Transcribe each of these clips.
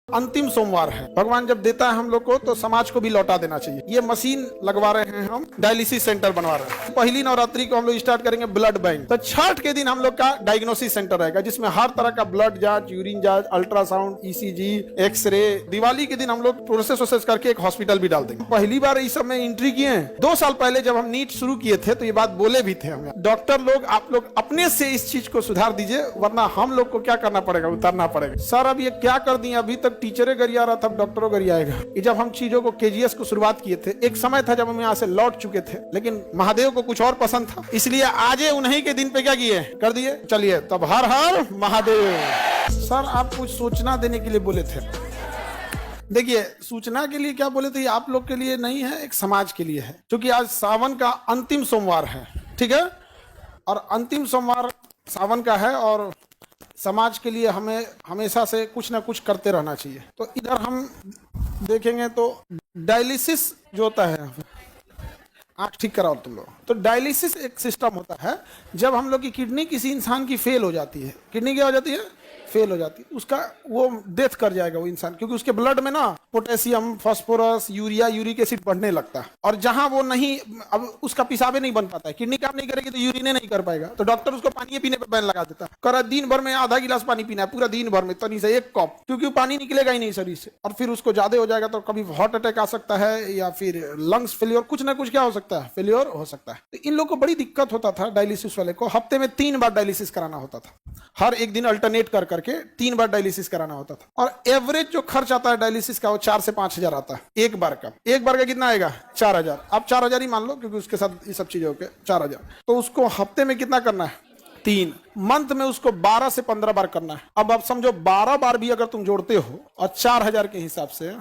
अंतिम सोमवार है। भगवान जब देता है हम लोग को तो समाज को भी लौटा देना चाहिए। ये मशीन लगवा रहे हैं, हम डायलिसिस सेंटर बनवा रहे हैं। पहली नवरात्रि को हम लोग स्टार्ट करेंगे ब्लड बैंक। तो छठ के दिन हम लोग का डायग्नोसिस सेंटर रहेगा, जिसमें हर तरह का ब्लड जांच, यूरिन जांच, अल्ट्रासाउंड, ईसीजी, एक्सरे। दिवाली के दिन हम लोग प्रोसेस करके एक हॉस्पिटल भी डाल देंगे। पहली बार इस सब में एंट्री किए हैं। 2 साल पहले जब हम नीट शुरू किए थे तो ये बात बोले भी थे हमें, डॉक्टर लोग आप लोग अपने से इस चीज को सुधार दीजिए, वरना हम लोग को क्या करना पड़ेगा, उतारना पड़ेगा। सर अब ये क्या कर दिए, अभी तक टीचरे गरिया रहा था, डॉक्टरों गरियाएगा। ये जब हम चीजों को केजीएस को शुरुआत किए थे, एक समय था जब हम यहाँ से लौट चुके थे, लेकिन महादेव को कुछ और पसंद था, इसलिए आज उन्हीं के दिन पे क्या किए, कर दिए। चलिए तब हर हर महादेव। सर आप कुछ सूचना देने के लिए बोले थे। देखिए सूचना के लिए क्या बोले थे, ये आप लोग के लिए नहीं है, एक समाज के लिए है, क्योंकि आज सावन का अंतिम सोमवार है, ठीक है। और अंतिम सोमवार सावन का है और समाज के लिए हमें हमेशा से कुछ ना कुछ करते रहना चाहिए। तो इधर हम देखेंगे तो डायलिसिस जो होता है, आँख ठीक कराओ तुम लोग। तो डायलिसिस एक सिस्टम होता है, जब हम लोग की किडनी किसी इंसान की फेल हो जाती है, किडनी क्या हो जाती है, फेल हो जाती है, उसका वो डेथ कर जाएगा वो इंसान, क्योंकि उसके ब्लड में ना potassium, phosphorus, urea, uric acid बढ़ने लगता है। और जहां वो नहीं, अब उसका पिसाबे नहीं बन पाता है, किडनी काम नहीं करेगी तो यूरिन नहीं कर पाएगा, तो डॉक्टर उसको पानी पीने पर बैन लगा देता है, कह रहा दिन भर में आधा गिलास पानी पीना है, पूरा दिन भर में तनी से 1 कप, क्योंकि वो पानी निकलेगा ही नहीं शरीर से। और फिर उसको ज्यादा हो जाएगा तो कभी हार्ट अटैक आ सकता है, या फिर लंग्स फेलियर, कुछ ना कुछ क्या हो सकता है, फेलियर हो सकता है। तो इन लोग को बड़ी दिक्कत होता था डायलिसिस वाले को, हफ्ते में 3 बार डायलिसिस कराना होता था, हर एक दिन अल्टरनेट कर करके 3 बार डायलिसिस कराना होता था। और एवरेज जो खर्च आता है डायलिसिस का वो 4 से 5 हजार आता है एक बार का। एक बार का कितना आएगा, 4 हजार। आप 4 हजार ही मान लो, क्योंकि उसके साथ ये सब चीजें होके 4 हजार। तो उसको हफ्ते में कितना करना है, 3, मंथ में उसको 12 से 15 बार करना है। अब आप समझो 12 बार भी अगर तुम जोड़ते हो और 4 हजार के हिसाब से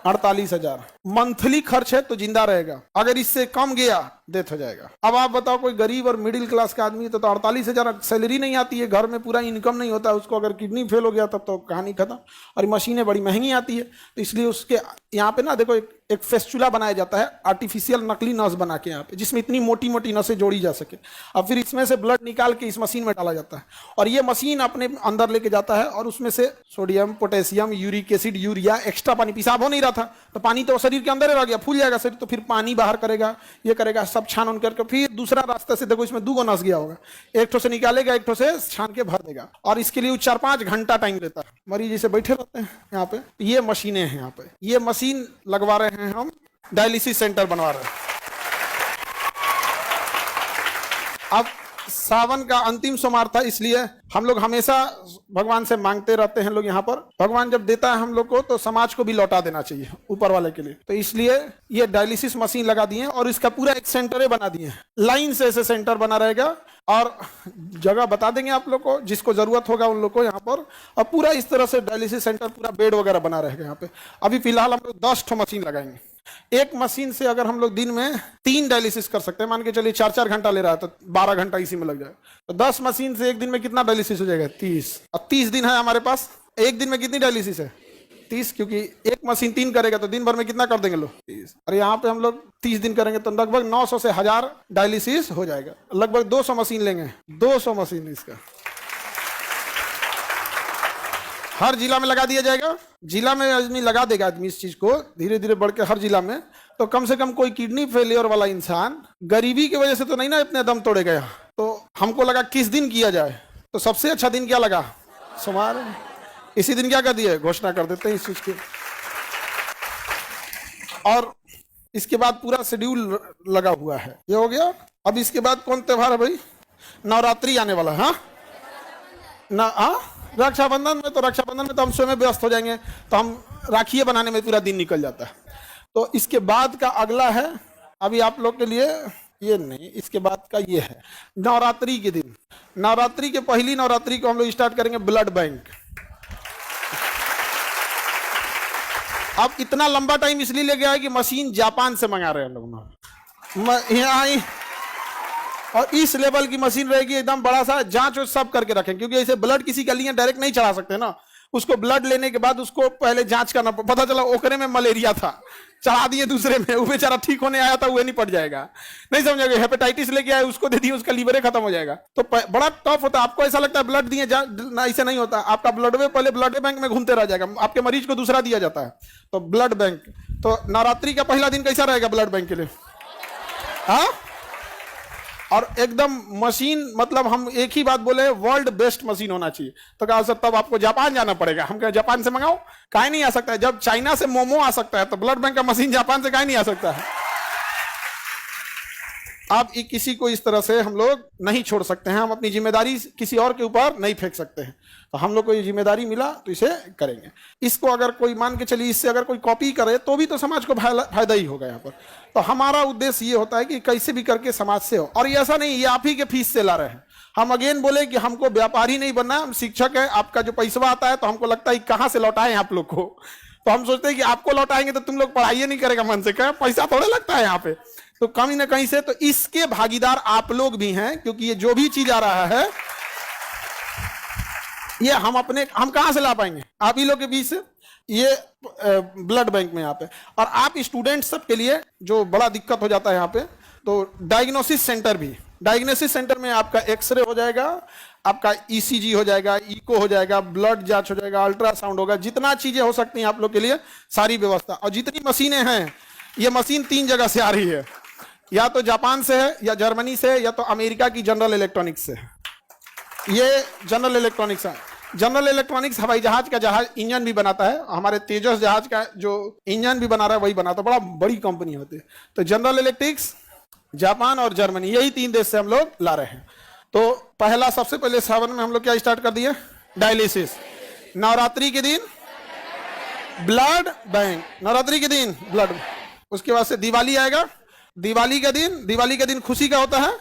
48 हजार मंथली खर्च है, तो जिंदा रहेगा। अगर इससे कम गया डेथ हो जाएगा। अब आप बताओ कोई गरीब और मिडिल क्लास का आदमी, तो 48 हजार सैलरी नहीं आती है, घर में पूरा इनकम नहीं होता है उसको, अगर किडनी फेल हो गया तब तो कहानी खत्म। और मशीनें बड़ी महंगी आती है, तो इसलिए उसके यहाँ पे ना देखो एक फेस्टुला बनाया जाता है, आर्टिफिशियल नकली नस बना के यहाँ पे, जिसमें इतनी मोटी मोटी नसें जोड़ी जा सके। अब फिर इसमें से ब्लड निकाल के इस मशीन में डाला जाता है, और ये मशीन अपने अंदर लेके जाता है, और उसमें से sodium, potassium, uric acid, urea, extra पानी, पेशाब हो नहीं रहा था तो पानी तो शरीर के अंदर ही रह गया, फूल जाएगा शरीर, तो फिर पानी बाहर करेगा, ये करेगा, सब छान उन करके फिर दूसरा रास्ते से, देखो इसमें 2 नस गया होगा, एक ठो से निकालेगा, एक ठो से छान के भर देगा। और इसके लिए 4-5 घंटा टाइम लेता है। मरीज जैसे बैठे रहते हैं यहाँ पे, ये मशीनें हैं यहाँ पे, ये मशीन लगवा रहे हैं, हम डायलिसिस सेंटर बनवा रहे हैं। अब सावन का अंतिम सोमवार था, इसलिए हम लोग हमेशा भगवान से मांगते रहते हैं लोग यहाँ पर। भगवान जब देता है हम लोग को तो समाज को भी लौटा देना चाहिए ऊपर वाले के लिए। तो इसलिए ये डायलिसिस मशीन लगा दिए और इसका पूरा एक सेंटर बना दिए हैं। लाइन से ऐसे सेंटर बना रहेगा, और जगह बता देंगे आप लोग को, जिसको जरूरत होगा उन लोग को यहाँ पर। और पूरा इस तरह से डायलिसिस सेंटर, पूरा बेड वगैरह बना रहेगा यहाँ पे। अभी फिलहाल हम लोग 10 ठो मशीन लगाएंगे। एक मशीन से अगर हम लोग दिन में 3 डायलिसिस कर सकते हैं, मान के चलिए 4-4 घंटा ले रहा है, तो 12 घंटा इसी में लग जाएगा। तो 10 मशीन से एक दिन में कितना डायलिसिस हो जाएगा, 30। और 30 दिन है हमारे पास, एक दिन में कितनी डायलिसिस है, 30, क्योंकि एक मशीन 3 करेगा तो दिन भर में कितना कर देंगे लोग, 30। और यहाँ पे हम लोग 30 दिन करेंगे तो लगभग 900 से 1000 डायलिसिस हो जाएगा। लगभग 200 मशीन लेंगे, 200 मशीन इसका हर जिला में लगा दिया जाएगा। जिला में आदमी लगा देगा, आदमी इस चीज को धीरे धीरे बढ़ के हर जिला में, तो कम से कम कोई किडनी फेलियर वाला इंसान गरीबी की वजह से तो नहीं ना इतने दम तोड़े गया। तो हमको लगा किस दिन किया जाए, तो सबसे अच्छा दिन क्या लगा, सोमवार। इसी दिन क्या कर दिए, घोषणा कर देते हैं इस चीज की। और इसके बाद पूरा शेड्यूल लगा हुआ है, ये हो गया। अब इसके बाद कौन त्योहार है भाई, नवरात्रि आने वाला है। हाँ ना, हाँ रक्षाबंधन में, तो रक्षाबंधन में तो हम स्वयं व्यस्त हो जाएंगे, तो हम राखियाँ बनाने में पूरा दिन निकल जाता है। तो इसके बाद का अगला है, अभी आप लोग के लिए ये नहीं, इसके बाद का ये है नवरात्रि के दिन। नवरात्रि के पहली नवरात्रि को हम लोग स्टार्ट करेंगे ब्लड बैंक। अब इतना लंबा टाइम इसलिए ले गया है कि मशीन जापान से मंगा रहे हैं लोग यहाँ, और इस लेवल की मशीन रहेगी, एकदम बड़ा सा जांच सब करके रखें, क्योंकि ऐसे ब्लड किसी गली में डायरेक्ट नहीं चढ़ा सकते ना, उसको ब्लड लेने के बाद उसको पहले जांच करना, पता चला ओकरे में मलेरिया था, चढ़ा दिए दूसरे में, वो बेचारा ठीक होने आया था, वो नहीं पड़ जाएगा, नहीं समझोगे। हेपेटाइटिस लेके आए, उसको दे दिए, उसका लीवर खत्म हो जाएगा। तो बड़ा टफ होता है। आपको ऐसा लगता है ब्लड दिए, ऐसे नहीं होता। आपका ब्लड में पहले ब्लड बैंक में घूमते रह जाएगा, आपके मरीज को दूसरा दिया जाता है। तो ब्लड बैंक, तो नवरात्रि का पहला दिन कैसा रहेगा ब्लड बैंक के लिए? हाँ, और एकदम मशीन, मतलब हम एक ही बात बोले, वर्ल्ड बेस्ट मशीन होना चाहिए। तो कहा सर तब आपको जापान जाना पड़ेगा। हम कहे जापान से मंगाओ, काहे नहीं आ सकता है? जब चाइना से मोमो आ सकता है तो ब्लड बैंक का मशीन जापान से काहे नहीं आ सकता है? आप किसी को इस तरह से हम लोग नहीं छोड़ सकते हैं, हम अपनी जिम्मेदारी किसी और के ऊपर नहीं फेंक सकते हैं। तो हम लोग को ये जिम्मेदारी मिला तो इसे करेंगे। इसको अगर कोई मान के चलिए, इससे अगर कोई कॉपी करे तो भी तो समाज को फायदा ही होगा यहाँ पर। तो हमारा उद्देश्य ये होता है कि कैसे भी करके समाज से हो। और ये ऐसा नहीं ये आप ही के फीस से ला रहे हैं। हम अगेन बोले कि हमको व्यापारी नहीं बनना, हम शिक्षक है। आपका जो पैसा आता है तो हमको लगता है कहाँ से लौटाएं आप लोग को। तो हम सोचते हैं कि आपको लौटाएंगे तो तुम लोग पढ़ाई नहीं करेगा मन से, क्या पैसा थोड़ा लगता है यहाँ पे, तो कहीं ना कहीं से। तो इसके भागीदार आप लोग भी हैं, क्योंकि ये जो भी चीज आ रहा है ये हम कहां से ला पाएंगे? आप ही लोग के बीच से। ये ब्लड बैंक में यहाँ पे, और आप स्टूडेंट सब के लिए जो बड़ा दिक्कत हो जाता है यहाँ पे, तो डायग्नोसिस सेंटर भी, डायग्नोसिस सेंटर में आपका एक्सरे हो जाएगा, आपका ईसीजी हो जाएगा, इको हो जाएगा, ब्लड जांच हो जाएगा, अल्ट्रासाउंड होगा, जितना चीजें हो सकती हैं आप लोग के लिए सारी व्यवस्था। और जितनी मशीनें हैं, ये मशीन 3 जगह से आ रही है, या तो जापान से है, या जर्मनी से, या तो अमेरिका की जनरल इलेक्ट्रॉनिक्स से। ये जनरल इलेक्ट्रॉनिक्स है। जनरल इलेक्ट्रॉनिक्स हवाई जहाज का जहाज इंजन भी बनाता है। हमारे तेजस जहाज का जो इंजन भी बना रहा है वही बनाता है, बड़ा बड़ी कंपनी होती है। तो जनरल इलेक्ट्रिक्स, जापान और जर्मनी, यही 3 देश से हम लोग ला रहे हैं। तो पहला, सबसे पहले सावन में हम लोग क्या स्टार्ट कर दिए? डायलिसिस। नवरात्रि के दिन ब्लड बैंक, नवरात्रि के दिन ब्लड। उसके बाद से दिवाली आएगा। दिवाली के दिन खुशी का होता है,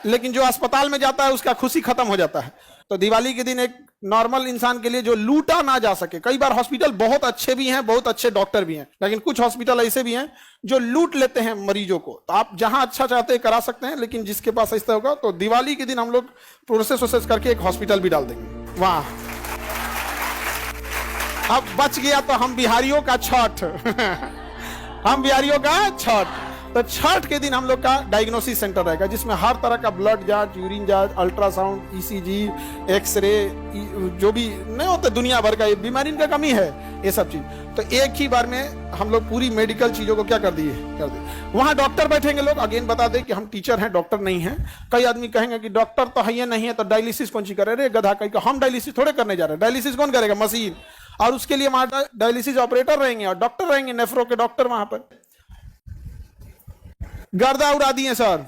लेकिन जो अस्पताल में जाता है उसका खुशी खत्म हो जाता है। तो दिवाली के दिन एक नॉर्मल इंसान के लिए जो लूटा ना जा सके, कई बार हॉस्पिटल बहुत अच्छे भी हैं, बहुत अच्छे डॉक्टर भी हैं, लेकिन कुछ हॉस्पिटल ऐसे भी हैं जो लूट लेते हैं मरीजों को। तो आप जहां अच्छा चाहते हैं करा सकते हैं, लेकिन जिसके पास ऐसा होगा तो दिवाली के दिन हम लोग प्रोसेस करके एक हॉस्पिटल भी डाल देंगे वहां। अब बच गया तो हम बिहारियों का छठ हम बिहारियों का छठ। तो छठ के दिन हम लोग का डायग्नोसिस सेंटर रहेगा, जिसमें हर तरह का ब्लड जांच, यूरिन जांच, अल्ट्रासाउंड, ईसीजी, एक्सरे, जो भी नहीं होता दुनिया भर का, बीमारी का कमी है ये सब चीज। तो एक ही बार में हम लोग पूरी मेडिकल चीजों को क्या कर दिए। वहां डॉक्टर बैठेंगे लोग। अगेन बता दें कि हम टीचर हैं, डॉक्टर नहीं हैं। कई आदमी कहेंगे कि डॉक्टर तो है नहीं है तो डायलिसिस कौन सी करे? रे गधा कहीं का, हम डायलिसिस थोड़े करने जा रहे हैं। डायलिसिस कौन करेगा? मशीन। और उसके लिए हमारा डायलिसिस ऑपरेटर रहेंगे और डॉक्टर रहेंगे, नेफ्रो के डॉक्टर वहां पर। गर्दा उड़ा दिए सर।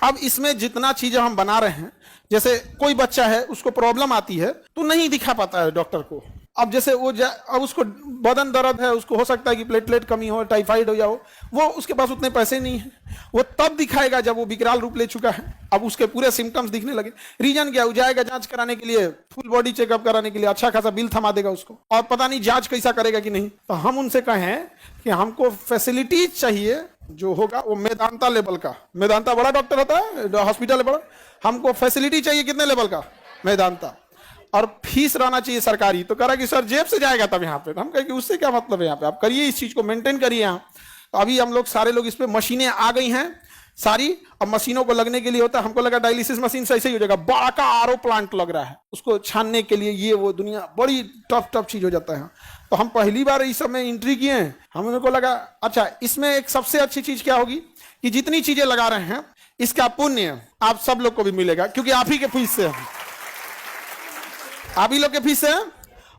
अब इसमें जितना चीजें हम बना रहे हैं, जैसे कोई बच्चा है उसको प्रॉब्लम आती है तो नहीं दिखा पाता है डॉक्टर को। अब जैसे वो अब उसको बदन दर्द है, उसको हो सकता है कि प्लेटलेट कमी हो, टाइफाइड हो जाओ, वो उसके पास उतने पैसे नहीं है, वो तब दिखाएगा जब वो विकराल रूप ले चुका है। अब उसके पूरे सिम्टम्स दिखने लगे। रीजन क्या? वो जाएगा जांच कराने के लिए, फुल बॉडी चेकअप कराने के लिए, अच्छा खासा बिल थमा देगा उसको, और पता नहीं जांच कैसा करेगा कि नहीं। तो हम उनसे कहें कि हमको फैसिलिटीज चाहिए जो होगा वो मेदांता लेवल का। मेदांता बड़ा डॉक्टर होता है, हॉस्पिटल है बड़ा। हमको फैसिलिटी चाहिए कितने लेवल का? मेदांता। और फीस रहना चाहिए सरकारी। तो कह रहा कि सर जेब से जाएगा तब यहाँ पे। तो हम कहें कि उससे क्या मतलब है, यहाँ पे आप करिए, इस चीज को मेंटेन करिए यहाँ। तो अभी हम लोग सारे लोग इस पे मशीनें आ गई हैं सारी। अब मशीनों को लगने के लिए होता है, हमको लगा डायलिसिस मशीन से ऐसे ही हो जाएगा, बड़ा का आरओ प्लांट लग रहा है उसको छानने के लिए, ये वो दुनिया बड़ी टफ चीज हो जाता है। तो हम पहली बार इस समय एंट्री किए हैं, हमको लगा अच्छा इसमें एक सबसे अच्छी चीज क्या होगी कि जितनी चीजें लगा रहे हैं इसका पुण्य आप सब लोग को भी मिलेगा, क्योंकि आप ही के फीस से है, आप ही लोग के फीस से है।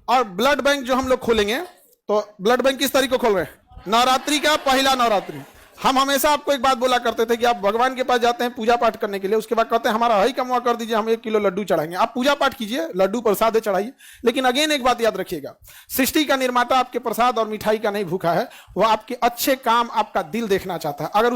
और ब्लड बैंक जो हम लोग खोलेंगे, तो ब्लड बैंक किस तारीख को खोल रहे हैं? नवरात्रि का पहला नवरात्रि। हम हमेशा आपको एक बात बोला करते थे कि आप भगवान के पास जाते हैं पूजा पाठ करने के लिए, उसके बाद कहते हैं हमारा हई कमवा कर दीजिए, हम 1 किलो लड्डू चढ़ाएंगे। आप पूजा पाठ कीजिए, लड्डू प्रसाद चढ़ाइए, लेकिन अगेन एक बात याद रखिएगा, सृष्टि का निर्माता आपके प्रसाद और मिठाई का नहीं भूखा है, वह आपके अच्छे काम, आपका दिल देखना चाहता है। अगर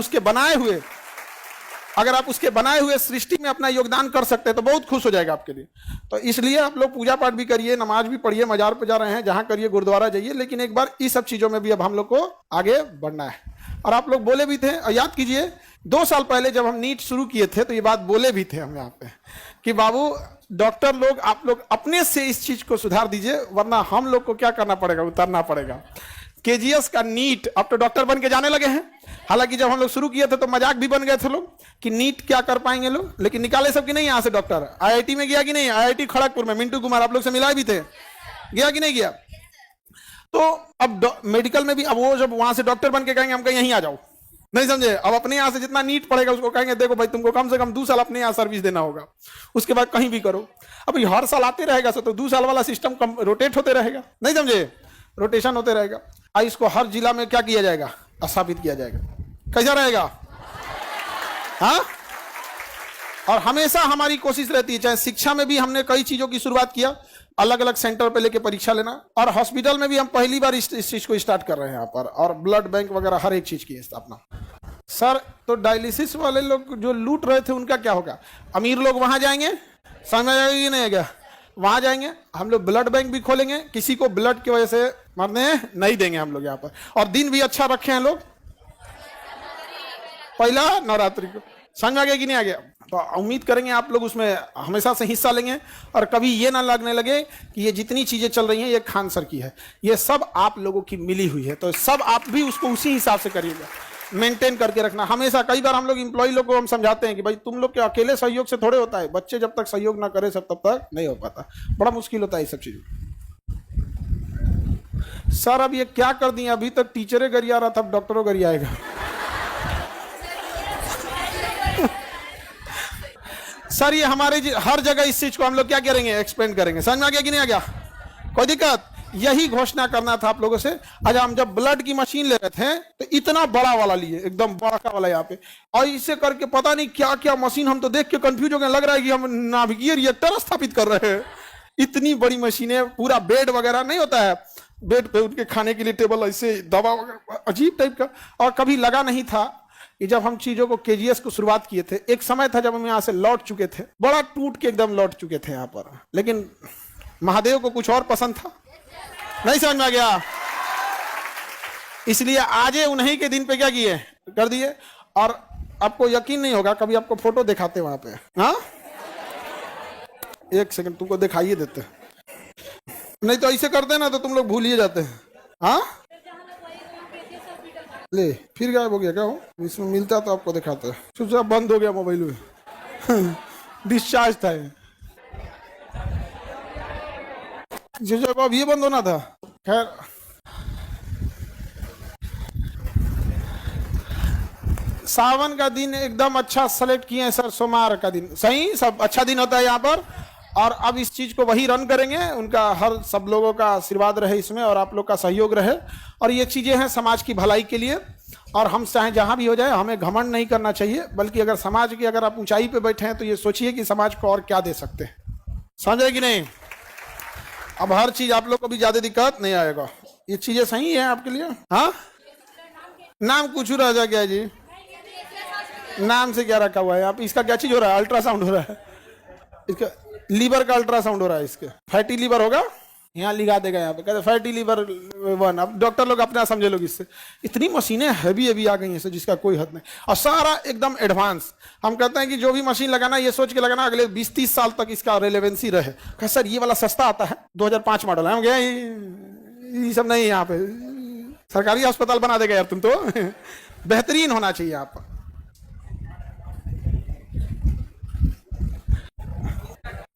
आप उसके बनाए हुए सृष्टि में अपना योगदान कर सकते हैं तो बहुत खुश हो जाएगा आपके लिए। तो इसलिए आप लोग पूजा पाठ भी करिए, नमाज भी पढ़िए, मजार पे जा रहे हैं जहां करिए, गुरुद्वारा जाइए, लेकिन एक बार इस सब चीजों में भी अब हम लोग को आगे बढ़ना है। और आप लोग बोले भी थे, और याद कीजिए 2 साल पहले जब हम नीट शुरू किए थे तो ये बात बोले भी थे हम यहाँ पे कि बाबू डॉक्टर लोग, आप लोग अपने से इस चीज को सुधार दीजिए, वरना हम लोग को क्या करना पड़ेगा, उतरना पड़ेगा। केजीएस का नीट, अब तो डॉक्टर बन के जाने लगे हैं। हालांकि जब हम लोग शुरू किए थे तो मजाक भी बन गए थे लोग कि नीट क्या कर पाएंगे लोग, लेकिन निकाले सब कि नहीं यहाँ से डॉक्टर। आईआईटी में गया कि नहीं, आईआईटी खड़गपुर में मिंटू कुमार आप लोग से मिलाए भी थे, गया कि नहीं गया। तो अब मेडिकल में भी अब वो जब वहां से डॉक्टर बन के कहेंगे हम कहीं यहीं आ जाओ, नहीं समझे। अब अपने यहाँ से जितना नीट पड़ेगा उसको कहेंगे देखो भाई तुमको कम से कम 2 साल अपने यहाँ सर्विस देना होगा, उसके बाद कहीं भी करो। अब हर साल आते रहेगा तो 2 साल वाला सिस्टम रोटेट होते रहेगा, नहीं समझे, रोटेशन होते रहेगा। इसको हर जिला में क्या किया जाएगा, स्थापित किया जाएगा। कैसा रहेगा, हाँ। और हमेशा हमारी कोशिश रहती है, चाहे शिक्षा में भी हमने कई चीजों की शुरुआत किया, अलग अलग सेंटर पे लेके परीक्षा लेना, और हॉस्पिटल में भी हम पहली बार इस चीज को स्टार्ट कर रहे हैं यहाँ पर, और ब्लड बैंक वगैरह हर एक चीज की स्थापना। सर तो डायलिसिस वाले लोग जो लूट रहे थे उनका क्या होगा, अमीर लोग वहां जाएंगे, समझ में आएगा कि नहीं आएगा, वहां जाएंगे, हम लोग ब्लड बैंक भी खोलेंगे, किसी को ब्लड की वजह से मरने नहीं देंगे हम लोग यहाँ पर। और दिन भी अच्छा रखे हैं लोग, पहला नवरात्रि को, समझ में आ गया कि नहीं आ गया। तो उम्मीद करेंगे आप लोग उसमें हमेशा से हिस्सा लेंगे, और कभी ये ना लगने लगे कि ये जितनी चीजें चल रही हैं ये खान सर की है, ये सब आप लोगों की मिली हुई है। तो सब आप भी उसको उसी हिसाब से करिएगा, मेंटेन करके रखना हमेशा। कई बार हम लोग एम्प्लॉय लोग को हम समझाते हैं कि भाई तुम लोग के अकेले सहयोग से थोड़े होता है, बच्चे जब तक सहयोग ना करे सब तब तक नहीं हो पाता, बड़ा मुश्किल होता है ये सब चीजें। सर अब ये क्या कर दिए, अभी तक टीचरें गरिया रहा था, अब डॉक्टरों गरियाएगा। सर ये हमारे हर जगह इस चीज को हम लोग क्या करेंगे, एक्सपेंड करेंगे। समझ में आ गया कि नहीं आ गया, कोई दिक्कत। यही घोषणा करना था आप लोगों से। आज हम जब ब्लड की मशीन ले रहे थे तो इतना बड़ा वाला लिए, एकदम बड़ा का वाला यहाँ पे, और इसे करके पता नहीं क्या क्या मशीन, हम तो देख के कंफ्यूज हो गए, लग रहा है कि हम नाभिकीय रिएक्टर स्थापित कर रहे हैं। इतनी बड़ी मशीनें, पूरा बेड वगैरह नहीं होता है, बेड पे उनके खाने के लिए टेबल, ऐसे दवा वगैरह अजीब टाइप का। और कभी लगा नहीं था कि जब हम चीजों को केजीएस को शुरुआत किए थे, एक समय था जब हम यहाँ से लौट चुके थे, बड़ा टूट के एकदम लौट चुके थे यहाँ पर, लेकिन महादेव को कुछ और पसंद था, नहीं समझ में आ गया, इसलिए आज उन्हीं के दिन पे क्या किए, कर दिए। और आपको यकीन नहीं होगा, कभी आपको फोटो दिखाते वहां पे, हाँ एक सेकंड तुमको दिखाइए देते, नहीं तो ऐसे करते ना तो तुम लोग भूल ही जाते हैं। हाँ ले फिर गायब हो गया क्या हो, इसमें मिलता तो आपको दिखाता है, स्विच ऑफ बंद हो गया मोबाइल में। डिस्चार्ज था ये, जब अब ये बंद होना था। खैर सावन का दिन एकदम अच्छा सेलेक्ट किए हैं सर, सोमवार का दिन सही, सब अच्छा दिन होता है यहाँ पर। और अब इस चीज को वही रन करेंगे, उनका हर सब लोगों का आशीर्वाद रहे इसमें, और आप लोग का सहयोग रहे। और ये चीजें हैं समाज की भलाई के लिए, और हम चाहे जहां भी हो जाए, हमें घमंड नहीं करना चाहिए, बल्कि अगर समाज की अगर आप ऊंचाई पे बैठे हैं तो ये सोचिए कि समाज को और क्या दे सकते हैं, समझे कि नहीं। अब हर चीज आप लोग को भी ज्यादा दिक्कत नहीं आएगा, ये चीजें सही है आपके लिए। हाँ नाम कुछ रह जा गया जी, नाम से क्या रखा हुआ है आप, इसका क्या चीज हो रहा है, अल्ट्रासाउंड हो रहा है, इसका लीवर का अल्ट्रासाउंड हो रहा है, इसके फैटी लीवर होगा, यहाँ लिखा देगा यहाँ पे, कहते फैटी लीवर 1। अब डॉक्टर लोग अपना समझे लोग इससे, इतनी मशीनें हैवी हैवी आ गई हैं जिसका कोई हद नहीं, और सारा एकदम एडवांस। हम कहते हैं कि जो भी मशीन लगाना ये सोच के लगाना अगले 20-30 साल तक इसका रेलेवेंसी रहे। कहा सर ये वाला सस्ता आता है, 2005 मॉडल है, हम गए ये सब नहीं, यहाँ पे सरकारी अस्पताल बना देगा यार तुम तो। बेहतरीन होना चाहिए यहाँ पर।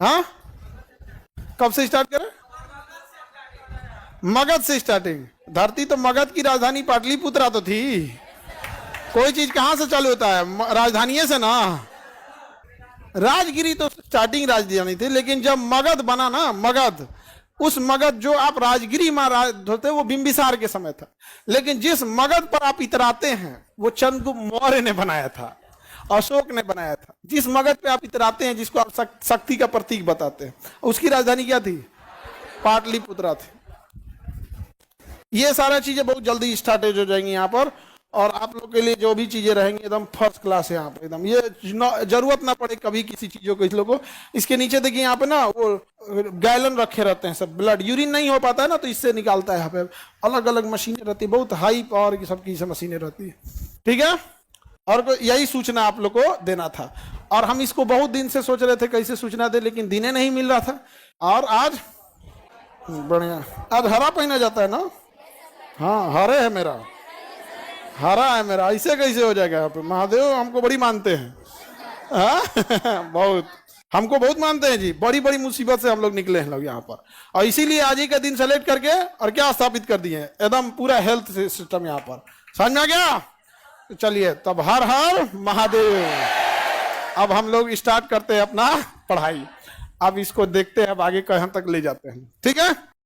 हाँ कब से स्टार्ट करें, मगध से स्टार्टिंग। धरती तो मगध की राजधानी पाटलिपुत्रा तो थी, कोई चीज कहां से चालू होता है, राजधानी से ना। राजगिरी तो स्टार्टिंग राजधानी थी, लेकिन जब मगध बना ना, मगध, उस मगध जो आप राजगिरी में राज होते वो बिंबिसार के समय था, लेकिन जिस मगध पर आप इतराते हैं वो चंद्रगुप्त मौर्य ने बनाया था, अशोक ने बनाया था। जिस मगध पे आप इतराते हैं, जिसको आप शक्ति का प्रतीक बताते हैं, उसकी राजधानी क्या थी, पाटलिपुत्रा थी। ये सारा चीजें बहुत जल्दी स्टार्टेज हो जाएंगी यहाँ पर, और आप लोग के लिए जो भी चीजें रहेंगी एकदम फर्स्ट क्लास है यहाँ पे, एकदम ये जरूरत ना पड़े कभी किसी चीजों को। इस लोगों को इसके नीचे देखिए यहाँ पे ना वो गैलन रखे रहते हैं सब, ब्लड यूरिन नहीं हो पाता है ना तो इससे निकालता है। यहाँ पे अलग अलग मशीनें रहती है, बहुत हाई पावर की सबकी मशीनें रहती है, ठीक है। और यही सूचना आप लोग को देना था। और हम इसको बहुत दिन से सोच रहे थे कैसे सूचना दे, लेकिन दिने नहीं मिल रहा था। और आज बढ़िया, आज हरा पहना जाता है ना? हाँ, हरे है मेरा, हरा है मेरा, ऐसे कैसे हो जाएगा? यहाँ पे महादेव हमको बड़ी मानते हैं। हाँ बहुत, हमको बहुत मानते हैं जी। बड़ी बड़ी मुसीबत से हम लोग निकले हैं लोग यहाँ पर, और इसीलिए आज ही का दिन सेलेक्ट करके और क्या स्थापित कर दिए हैं, एकदम पूरा हेल्थ सिस्टम यहाँ पर। समझ में आ गया? तो चलिए तब, हर हर महादेव। अब हम लोग स्टार्ट करते हैं अपना पढ़ाई। अब इसको देखते हैं अब आगे कहाँ तक ले जाते हैं, ठीक है?